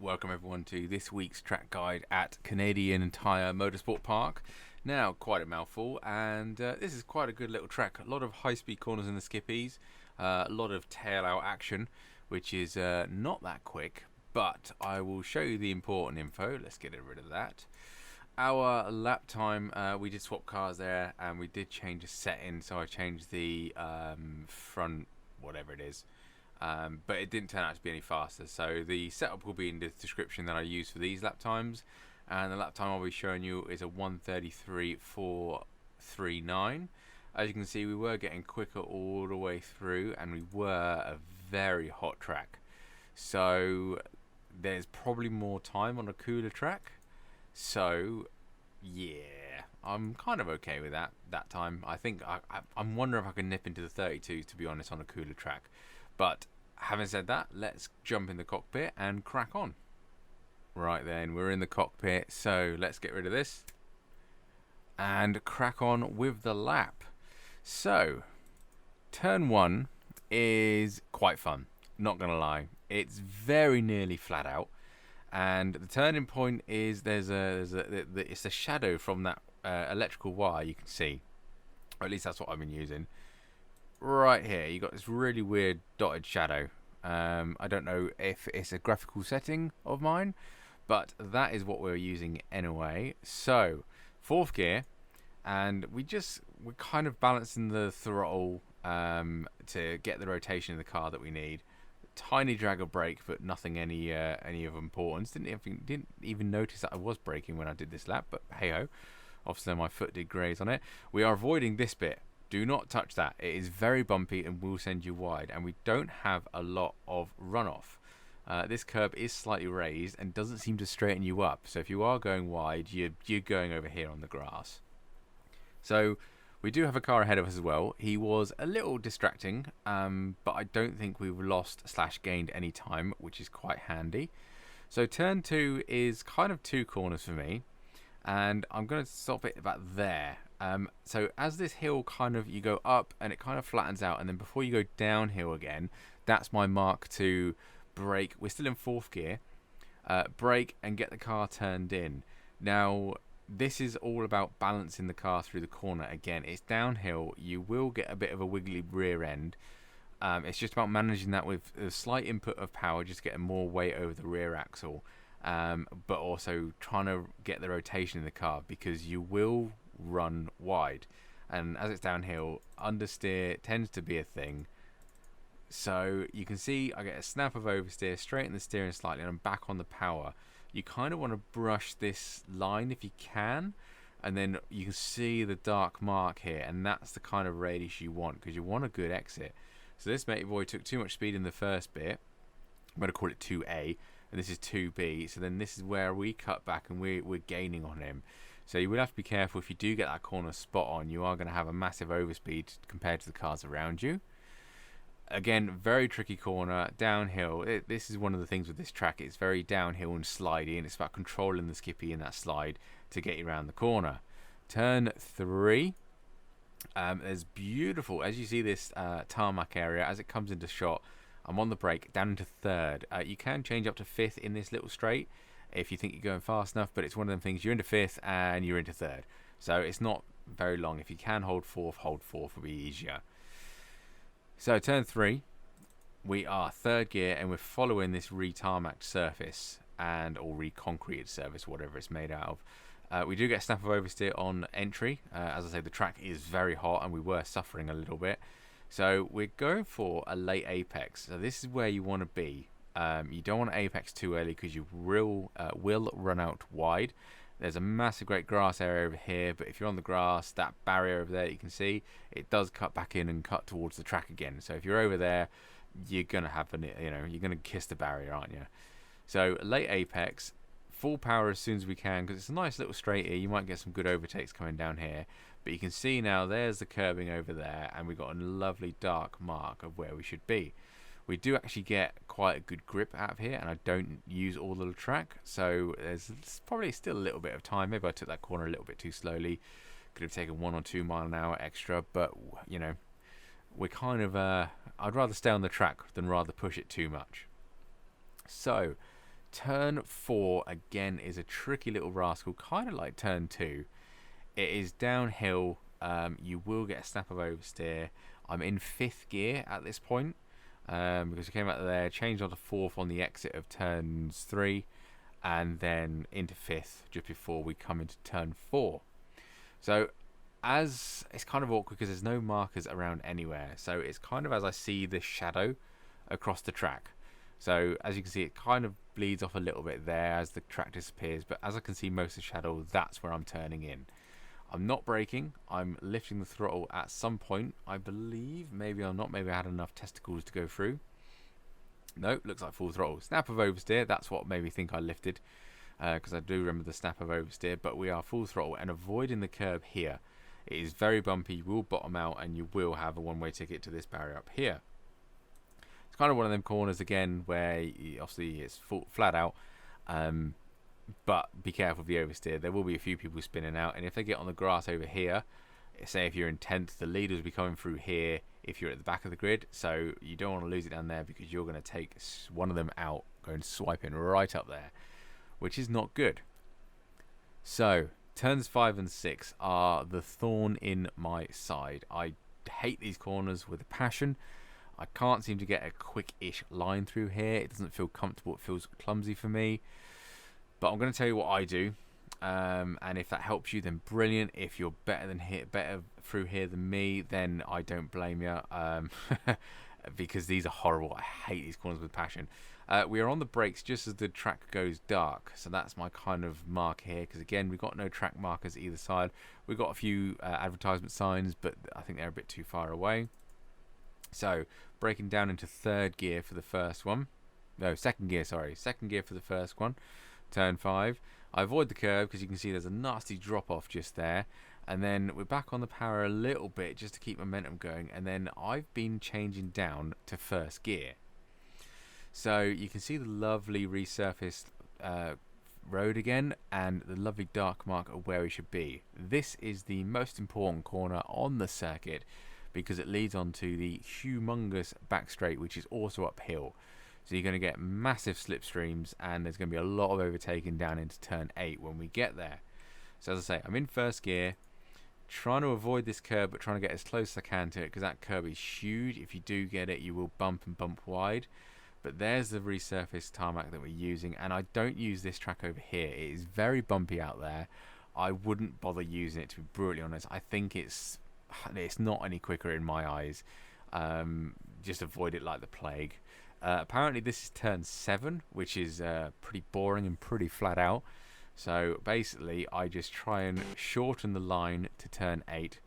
welcome everyone to this week's track guide at Canadian Tire Motorsport Park. Now, quite a mouthful, and this is quite a good little track. A lot of high-speed corners in the skippies, a lot of tail-out action, which is not that quick, but I will show you the important info. Let's get rid of that. Our lap time, we did swap cars there, and we did change a setting, so I changed the front, whatever it is. But it didn't turn out to be any faster, so the setup will be in the description that I use for these lap times, and the lap time I'll be showing you is a 1:33.439. As you can see, we were getting quicker all the way through, and we were a very hot track, so there's probably more time on a cooler track. So yeah, I'm kind of okay with that time. I think I'm wondering if I can nip into the 32s, to be honest, on a cooler track. But having said that, let's jump in the cockpit and crack on. Right then, we're in the cockpit, so let's get rid of this and crack on with the lap. So, turn 1 is quite fun, not gonna lie. It's very nearly flat out, and the turning point is it's a shadow from that electrical wire you can see, or at least that's what I've been using. Right here, you got this really weird dotted shadow. I don't know if it's a graphical setting of mine, but that is what we're using anyway. So, 4th gear, and we're kind of balancing the throttle to get the rotation of the car that we need. Tiny drag of brake, but nothing any of importance. Didn't even notice that I was braking when I did this lap, but hey ho. Obviously, my foot did graze on it. We are avoiding this bit. Do not touch that. It is very bumpy and will send you wide, and we don't have a lot of runoff. This curb is slightly raised and doesn't seem to straighten you up, so if you are going wide, you're going over here on the grass. So we do have a car ahead of us as well. He was a little distracting, but I don't think we've lost / gained any time, which is quite handy. So turn 2 is kind of 2 corners for me, and I'm going to stop it about there. So as this hill you go up and it kind of flattens out, and then before you go downhill again, that's my mark to brake. We're still in 4th gear. Brake and get the car turned in. Now this is all about balancing the car through the corner. Again, it's downhill. You will get a bit of a wiggly rear end. It's just about managing that with a slight input of power, just getting more weight over the rear axle, but also trying to get the rotation in the car, because you will run wide, and as it's downhill, understeer tends to be a thing. So you can see I get a snap of oversteer, straighten the steering slightly, and I'm back on the power. You kind of want to brush this line if you can, and then you can see the dark mark here, and that's the kind of radius you want, because you want a good exit. So this matey boy took too much speed in the first bit. I'm going to call it 2A, and this is 2B, so then this is where we cut back and we're gaining on him. So you will have to be careful. If you do get that corner spot on, you are going to have a massive overspeed compared to the cars around you. Again, very tricky corner, downhill. This is one of the things with this track. It's very downhill and slidey, and it's about controlling the skippy in that slide to get you around the corner. Turn 3. There's beautiful, as you see this tarmac area, as it comes into shot, I'm on the brake, down into 3rd. You can change up to 5th in this little straight if you think you're going fast enough, but it's one of them things, you're into 5th and you're into 3rd, so it's not very long. If you can hold 4th will be easier. So turn 3, we are 3rd gear, and we're following this re-tarmacked surface or re-concreted surface, whatever it's made out of. We do get a snap of oversteer on entry. As I say, the track is very hot and we were suffering a little bit, so we're going for a late apex. So this is where you want to be. You don't want to apex too early, because you will run out wide. There's a massive great grass area over here, but if you're on the grass, that barrier over there you can see, it does cut back in and cut towards the track again. So if you're over there, you're gonna have you're gonna kiss the barrier, aren't you? So late apex, full power as soon as we can, because it's a nice little straight here. You might get some good overtakes coming down here, but you can see now there's the curbing over there, and we've got a lovely dark mark of where we should be. We do actually get quite a good grip out of here, and I don't use all the track, so there's probably still a little bit of time. Maybe I took that corner a little bit too slowly. Could have taken 1 or 2 mile an hour extra, but you know, we're kind of I'd rather stay on the track than rather push it too much. So Turn 4 again is a tricky little rascal, kind of like turn 2. It is downhill. You will get a snap of oversteer. I'm in 5th gear at this point because I came out of there, changed on to 4th on the exit of turns 3, and then into 5th just before we come into turn 4. So as it's kind of awkward because there's no markers around anywhere, so it's kind of as I see this shadow across the track. So as you can see, it kind of bleeds off a little bit there as the track disappears, but as I can see most of the shadow, that's where I'm turning in. I'm not braking, I'm lifting the throttle at some point, I believe. Maybe I'm not, maybe I had enough testicles to go through. No, looks like full throttle. Snap of oversteer, that's what made me think I lifted, because I do remember the snap of oversteer, but we are full throttle and avoiding the curb here. It is very bumpy, you will bottom out and you will have a one-way ticket to this barrier up here. It's kind of one of them corners again where obviously it's flat out, but be careful of the oversteer. There will be a few people spinning out, and if they get on the grass over here, say if you're in 10th, the leaders will be coming through here if you're at the back of the grid, so you don't want to lose it down there because you're going to take one of them out, going swiping right up there, which is not good. So turns 5 and 6 are the thorn in my side. I hate these corners with a passion. I can't seem to get a quick-ish line through here. It doesn't feel comfortable, it feels clumsy for me. But I'm going to tell you what I do, and if that helps you, then brilliant. If you're better through here than me, then I don't blame you, because these are horrible. I hate these corners with passion. We are on the brakes just as the track goes dark, so that's my kind of mark here, because again, we've got no track markers either side. We've got a few advertisement signs, but I think they're a bit too far away. So breaking down into 3rd gear for the first one. No, 2nd gear, sorry. 2nd gear for the first one. Turn 5. I avoid the curve because you can see there's a nasty drop off just there, and then we're back on the power a little bit just to keep momentum going, and then I've been changing down to 1st gear. So you can see the lovely resurfaced road again and the lovely dark mark of where we should be. This is the most important corner on the circuit because it leads on to the humongous back straight, which is also uphill. So you're going to get massive slipstreams, and there's going to be a lot of overtaking down into turn 8 when we get there. So as I say, I'm in 1st gear, trying to avoid this curb, but trying to get as close as I can to it, because that curb is huge. If you do get it, you will bump and bump wide. But there's the resurfaced tarmac that we're using, and I don't use this track over here. It is very bumpy out there. I wouldn't bother using it, to be brutally honest. I think it's not any quicker in my eyes. Just avoid it like the plague. Apparently this is turn 7, which is pretty boring and pretty flat out. So basically I just try and shorten the line to turn 8.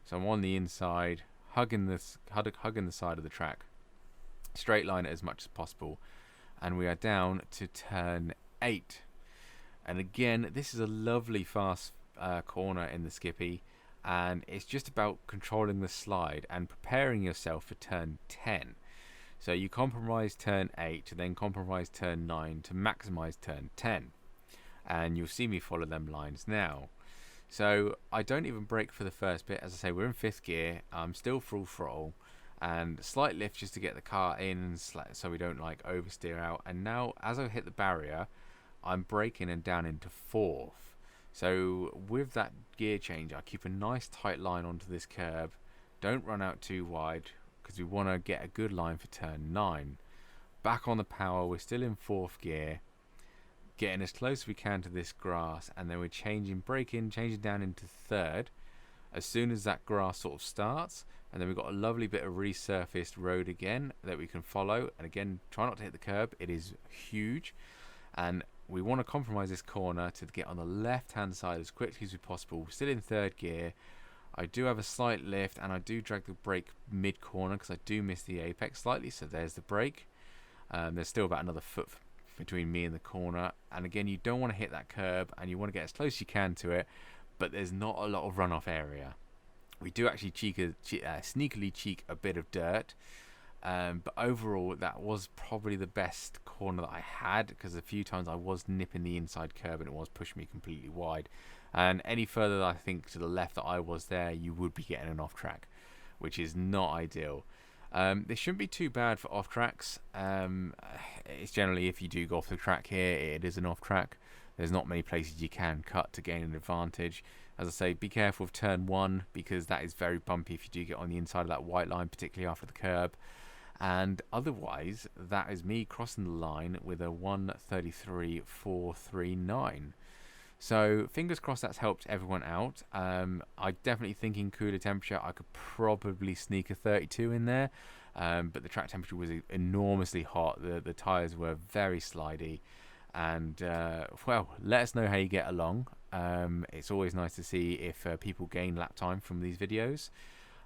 So I'm on the inside, hugging the side of the track, straight line it as much as possible, and we are down to turn 8. And again, this is a lovely fast corner in the Skippy, and it's just about controlling the slide and preparing yourself for turn 10. So you compromise turn 8 to then compromise turn 9 to maximize turn 10. And you'll see me follow them lines now. So I don't even brake for the first bit. As I say, we're in 5th gear. I'm still full throttle. And slight lift just to get the car in so we don't like oversteer out. And now as I hit the barrier, I'm braking and down into 4th. So with that gear change, I keep a nice tight line onto this curb. Don't run out too wide, because we want to get a good line for turn 9. Back on the power, we're still in 4th gear, getting as close as we can to this grass, and then we're braking, changing down into 3rd as soon as that grass sort of starts, and then we've got a lovely bit of resurfaced road again that we can follow, and again, try not to hit the curb. It is huge, and we want to compromise this corner to get on the left hand side as quickly as possible. We're still in 3rd gear. I do have a slight lift, and I do drag the brake mid-corner because I do miss the apex slightly, so there's the brake. There's still about another foot between me and the corner, and again, you don't want to hit that curb, and you want to get as close as you can to it, but there's not a lot of runoff area. We do actually sneakily cheek a bit of dirt, but overall, that was probably the best corner that I had, because a few times I was nipping the inside curb, and it was pushing me completely wide. And any further, I think, to the left that I was there, you would be getting an off track, which is not ideal. This shouldn't be too bad for off tracks. It's generally, if you do go off the track here, it is an off track. There's not many places you can cut to gain an advantage. As I say, be careful of turn 1 because that is very bumpy if you do get on the inside of that white line, particularly after the curb. And otherwise, that is me crossing the line with a 1:33.439. So fingers crossed that's helped everyone out. I definitely think in cooler temperature I could probably sneak a 32 in there, but the track temperature was enormously hot. The tyres were very slidey, and well, let us know how you get along. It's always nice to see if people gain lap time from these videos.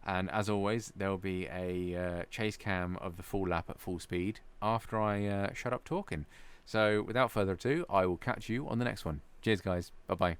And as always, there will be a chase cam of the full lap at full speed after I shut up talking. So without further ado, I will catch you on the next one. Cheers guys, bye bye.